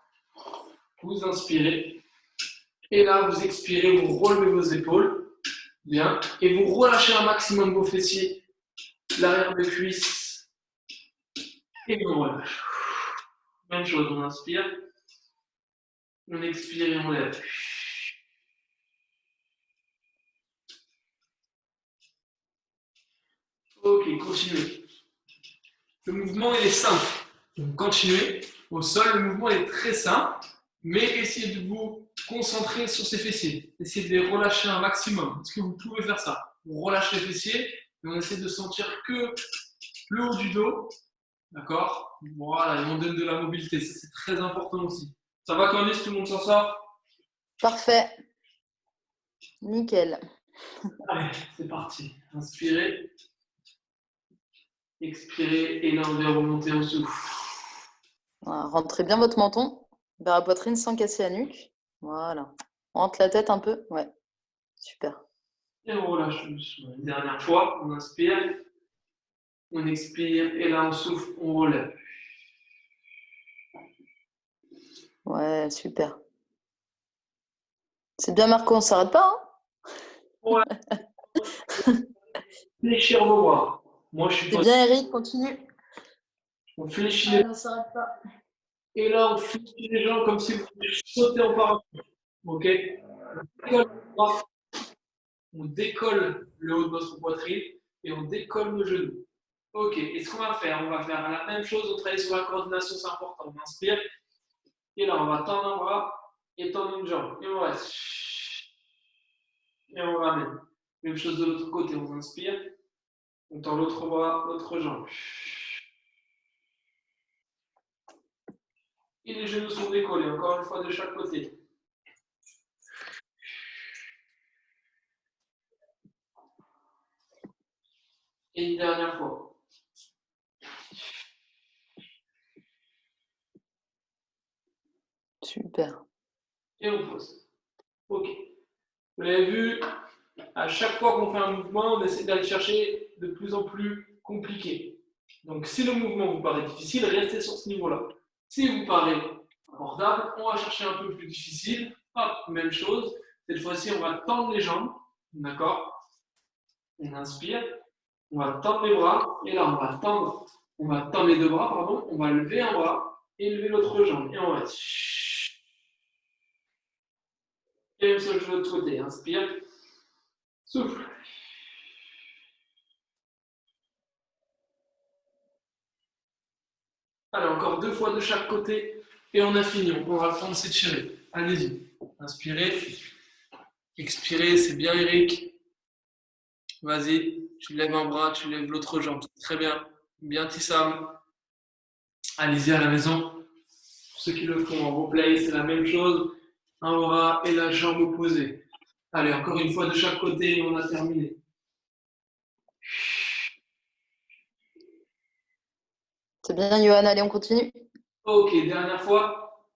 vous inspirez, et là vous expirez, vous relevez vos épaules, bien, et vous relâchez un maximum vos fessiers, l'arrière des cuisses, et on relâche. Même chose, on inspire, on expire et on lève. Ok, continuez. Le mouvement il est simple, donc continuez. Au sol, le mouvement est très simple, mais essayez de vous concentrer sur ces fessiers. Essayez de les relâcher un maximum. Est-ce que vous pouvez faire ça? On relâche les fessiers et on essaie de sentir que le haut du dos. D'accord? Voilà, et on donne de la mobilité. Ça, c'est très important aussi. Ça va, Candice? Tout le monde s'en sort? Parfait. Nickel. Allez, c'est parti. Inspirez. Expirez. Et là, on vient remonter en souffle. Voilà, rentrez bien votre menton vers la poitrine sans casser la nuque. Voilà. On rentre la tête un peu. Ouais. Super. Et on relâche doucement. Une dernière fois, on inspire, on expire, et là on souffle, on relève. Ouais, super. C'est bien, Marco, on ne s'arrête pas, hein? Ouais. Fléchir vos bras. Moi, je suis C'est pas. bien, Eric, continue. On fléchit les... on ne s'arrête pas. Et là, on fléchit les jambes comme si vous sautez en parachute. Ok? On décolle le haut de votre poitrine et on décolle le genou. Ok, et ce qu'on va faire, on va faire la même chose, on travaille sur la coordination, c'est important. On inspire, et là on va tendre un bras et tendre une jambe. Et on reste. Et on ramène. Même chose de l'autre côté, on inspire, on tend l'autre bras, l'autre jambe. Et les genoux sont décollés, encore une fois de chaque côté. Et une dernière fois. Super. et on pose. Ok. Vous l'avez vu, à chaque fois qu'on fait un mouvement, on essaie d'aller chercher de plus en plus compliqué. Donc, si le mouvement vous paraît difficile, restez sur ce niveau-là. Si vous paraît abordable, on va chercher un peu plus difficile. Hop, même chose. Cette fois-ci, on va tendre les jambes. D'accord? On inspire. On va tendre les bras. Et là, on va tendre les deux bras, pardon. On va lever un bras et lever l'autre jambe. Et on va. Et même chose de l'autre côté. Inspire. Souffle. Allez, encore 2 fois de chaque côté. Et on a fini. On va le temps de s'étirer. Allez-y. Inspirez. Expirez. C'est bien, Eric. Vas-y. Tu lèves un bras, tu lèves l'autre jambe. Très bien. Bien, Tissam. Allez-y à la maison. Pour ceux qui le font en replay, c'est la même chose. Un bras et la jambe opposée. Allez, encore une fois de chaque côté et on a terminé. C'est bien, Johan. Allez, on continue. Ok, dernière fois.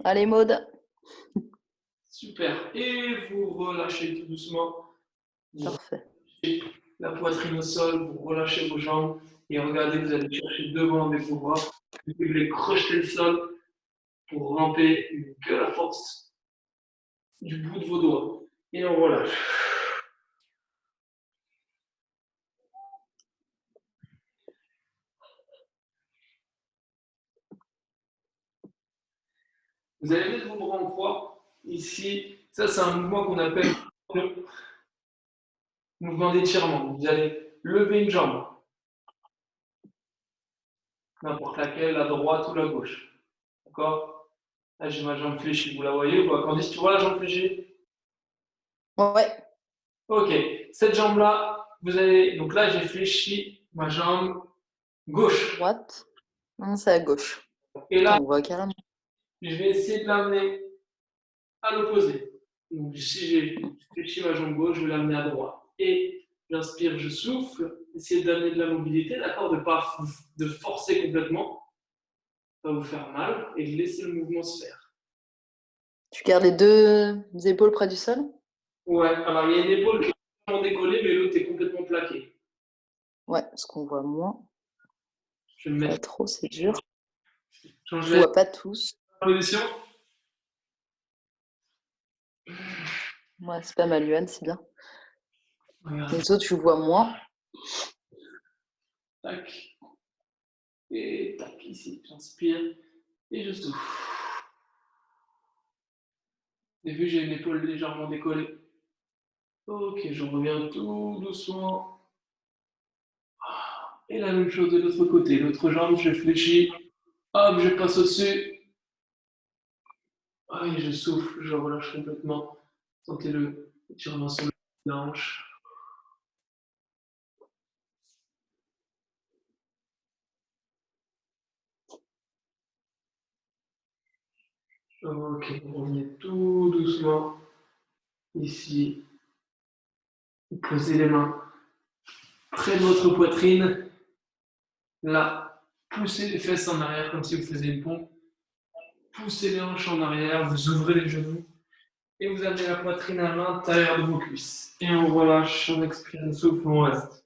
Allez, Maud. Super. Et vous relâchez tout doucement. Vous Parfait. relâchez la poitrine au sol, vous relâchez vos jambes. Et regardez, vous allez chercher devant avec vos bras. Vous voulez crocheter le sol pour ramper que la force du bout de vos doigts. Et on relâche. Vous allez mettre vos bras en croix. Ici, ça c'est un mouvement qu'on appelle le mouvement d'étirement. Vous allez lever une jambe, n'importe laquelle, la droite ou la gauche. D'accord? Là, j'ai ma jambe fléchie. Vous la voyez ou pas? Candice, tu vois la jambe fléchie? Ouais. Ok. Cette jambe-là, vous allez. Donc là, j'ai fléchi ma jambe gauche. Droite. Non, c'est à gauche. Et là, On voit carrément. je vais essayer de l'amener à l'opposé. Donc, si j'ai fléchi ma jambe gauche, je vais l'amener à droite. Et j'inspire, je souffle. Essayez d'amener de la mobilité, d'accord? De pas de forcer complètement. Ça va vous faire mal. Et de laisser le mouvement se faire. Tu gardes les deux épaules près du sol? Ouais, alors il y a une épaule qui est complètement décollée, mais l'autre est complètement plaquée. Ouais, parce qu'on voit moins. Je vais me Pas mettre. trop, c'est dur. Change Je la vois pas tous. position. Ouais, c'est pas mal, Johan, c'est bien. Regarde. Les autres, je vois moins. Tac. Et tac, ici. J'inspire. Et je souffle. Vous avez vu, j'ai une épaule légèrement décollée. Ok, je reviens tout doucement. Et la même chose de l'autre côté. L'autre jambe, je fléchis. Hop, je passe au-dessus. Et je souffle, je relâche complètement. Sentez le étirement sur la hanche. Ok, vous revenez tout doucement. Ici, vous posez les mains près de votre poitrine. Là, poussez les fesses en arrière comme si vous faisiez une pompe. Poussez les hanches en arrière, vous ouvrez les genoux et vous amenez la poitrine à l'intérieur de vos cuisses. Et on relâche, on expire, on souffle, on reste.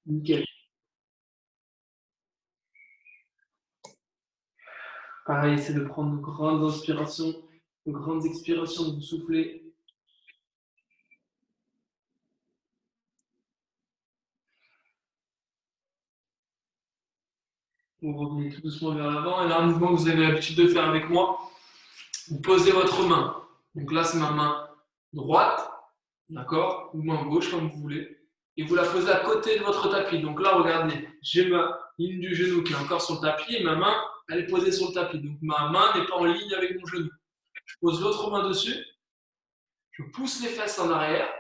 Nickel. Pareil, c'est de prendre de grandes inspirations, de grandes expirations, de vous souffler. Vous revenez tout doucement vers l'avant. Et là, un mouvement que vous avez l'habitude de faire avec moi, vous posez votre main. Donc là, c'est ma main droite, d'accord? Ou main gauche, comme vous voulez. Et vous la posez à côté de votre tapis. Donc là, regardez, j'ai ma ligne du genou qui est encore sur le tapis et ma main, elle est posée sur le tapis. Donc ma main n'est pas en ligne avec mon genou. Je pose l'autre main dessus, je pousse les fesses en arrière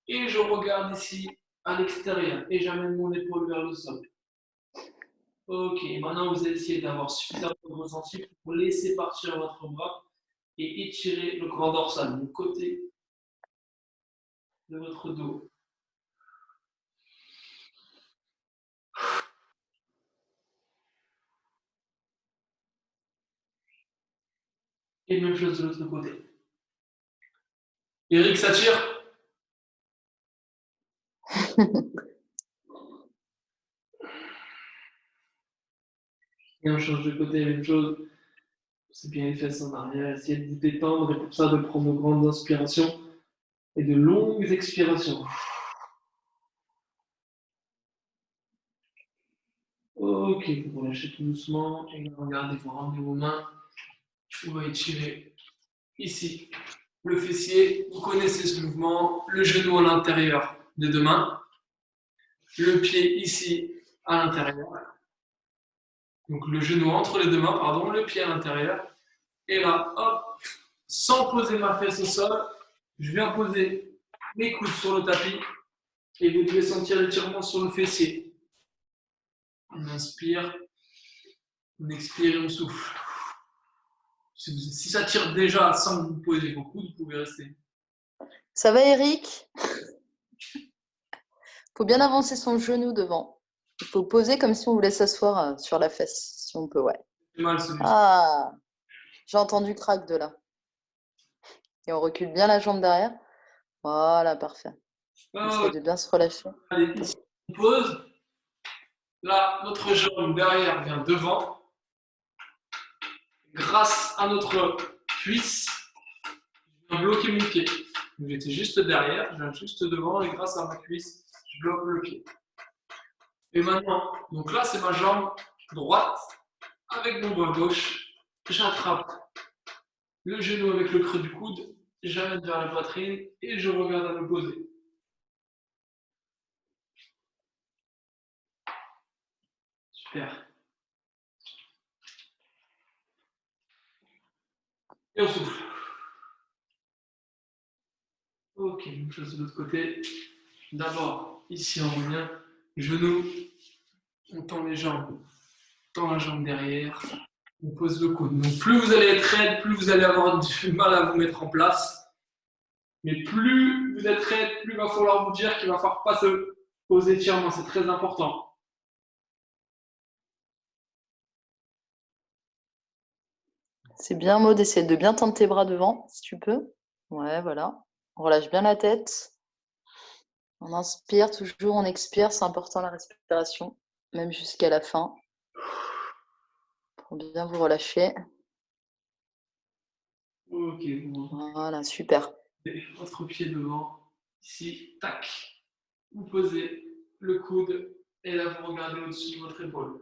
et je regarde ici à l'extérieur et j'amène mon épaule vers le sol. Ok, maintenant vous allez essayer d'avoir suffisamment de ressenti pour laisser partir votre bras et étirer le grand dorsal, le côté de votre dos. Et même chose de l'autre côté. Eric, ça tire? Et on change de côté, même chose. C'est bien les fesses en arrière, essayez de vous détendre et pour ça de prendre de grandes inspirations et de longues expirations. Ok, vous relâchez tout doucement et regardez, vous ramenez vos mains. On va étirer ici le fessier. Vous connaissez ce mouvement, le genou à l'intérieur des deux mains, le pied ici à l'intérieur. Donc le genou entre les deux mains, pardon, le pied à l'intérieur. Et là, hop, sans poser ma fesse au sol, je viens poser mes coudes sur le tapis et vous devez sentir l'étirement sur le fessier. On inspire, on expire et on souffle. Si ça tire déjà sans que vous posez vos coudes, vous pouvez rester. Ça va, Eric? Il faut bien avancer son genou devant. Il faut poser comme si on voulait s'asseoir sur la fesse, si on peut, ouais. C'est mal celui-ci. Ah, j'ai entendu craque de là. Et on recule bien la jambe derrière. Voilà, parfait. On essaie de bien se relâcher. Allez, ici, on pose. Là, notre jambe derrière vient devant. Grâce à notre cuisse, je viens bloquer mon pied. J'étais juste derrière, je viens juste devant et grâce à ma cuisse, je bloque le pied. Et maintenant, donc là, c'est ma jambe droite avec mon doigt gauche. J'attrape le genou avec le creux du coude, j'amène vers la poitrine et je regarde à l'opposé. Super. Et on souffle. Ok, même chose de l'autre côté. D'abord, ici on revient, genou, on tend les jambes, on tend la jambe derrière, on pose le coude. Donc plus vous allez être raide, plus vous allez avoir du mal à vous mettre en place. Mais plus vous êtes raide, plus il va falloir vous dire qu'il va falloir pas se poser étirements, c'est très important. C'est bien, Maud, d'essayer de bien tendre tes bras devant, si tu peux. Ouais, voilà. On relâche bien la tête. On inspire toujours, on expire. C'est important la respiration, même jusqu'à la fin. Pour bien vous relâcher. Ok, bon. Voilà, super. Votre pied devant, ici, tac. Vous posez le coude et là vous regardez au-dessus de votre épaule.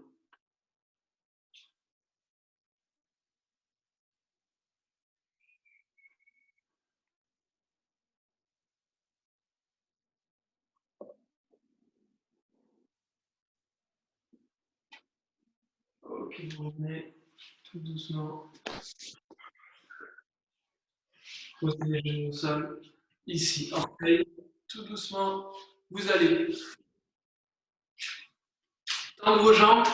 Ok, vous revenez tout doucement. Posez les genoux au sol. Ici, orteil, tout doucement. Vous allez tendre vos jambes.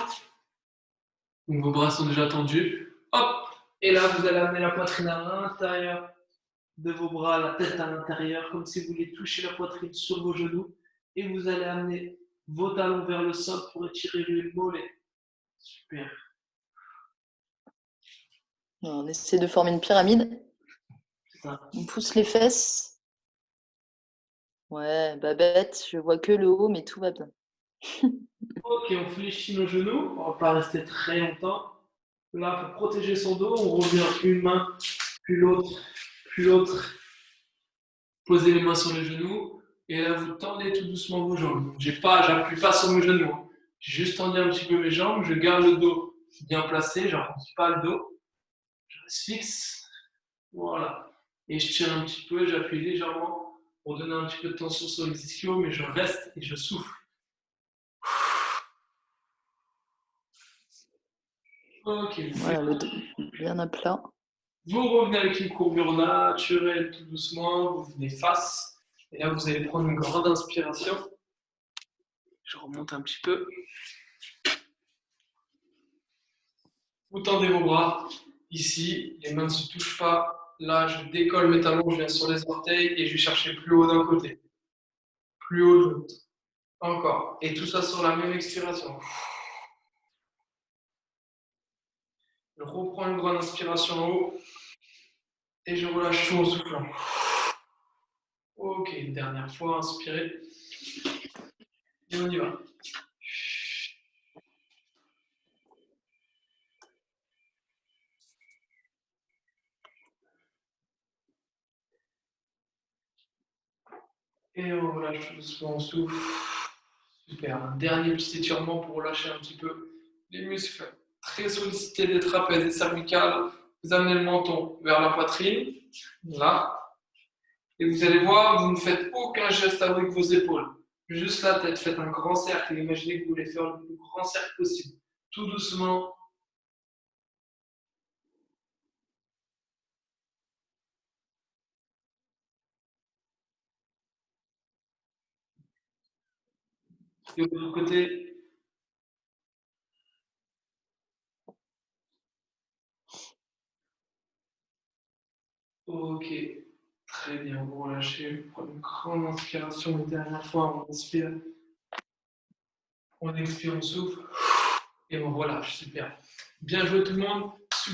Donc vos bras sont déjà tendus. Hop! Et là, vous allez amener la poitrine à l'intérieur de vos bras, la tête à l'intérieur, comme si vous vouliez toucher la poitrine sur vos genoux. Et vous allez amener vos talons vers le sol pour étirer le mollet. Super. On essaie de former une pyramide. C'est ça. On pousse les fesses. Ouais, Babette, je vois que le haut, mais tout va bien. Ok, on fléchit nos genoux. On ne va pas rester très longtemps. Là, pour protéger son dos, on revient une main, puis l'autre, puis l'autre. Posez les mains sur les genoux. Et là, vous tendez tout doucement vos jambes. J'appuie pas sur mes genoux. J'ai juste tendu un petit peu mes jambes. Je garde le dos bien placé. Je n'arrondis pas le dos. Je reste fixe. Voilà. Et je tire un petit peu. J'appuie légèrement pour donner un petit peu de tension sur les ischios. Mais je reste et je souffle. Ok. Voilà, le dos bien à plat. Vous revenez avec une courbure naturelle tout doucement. Vous venez face. Et là, vous allez prendre une grande inspiration. Je remonte un petit peu. Vous tendez vos bras. Ici, les mains ne se touchent pas. Là, je décolle mes talons, je viens sur les orteils et je vais chercher plus haut d'un côté. Plus haut de l'autre. Encore. Et tout ça sur la même expiration. Je reprends une grande inspiration en haut. Et je relâche tout en soufflant. Ok, une dernière fois, inspirez. Et on y va. Et on relâche tout doucement, on souffle. Super. Un dernier petit étirement pour relâcher un petit peu les muscles très sollicités des trapèzes et cervicales. Vous amenez le menton vers la poitrine. Là. Et vous allez voir, vous ne faites aucun geste avec vos épaules. Juste la tête. Faites un grand cercle. Imaginez que vous voulez faire le plus grand cercle possible. Tout doucement. Et de l'autre côté. Ok. Très bien. Vous relâchez. Vous prenez une grande inspiration. Une dernière fois, on inspire. On expire, on souffle. Et on relâche. Super. Bien joué tout le monde.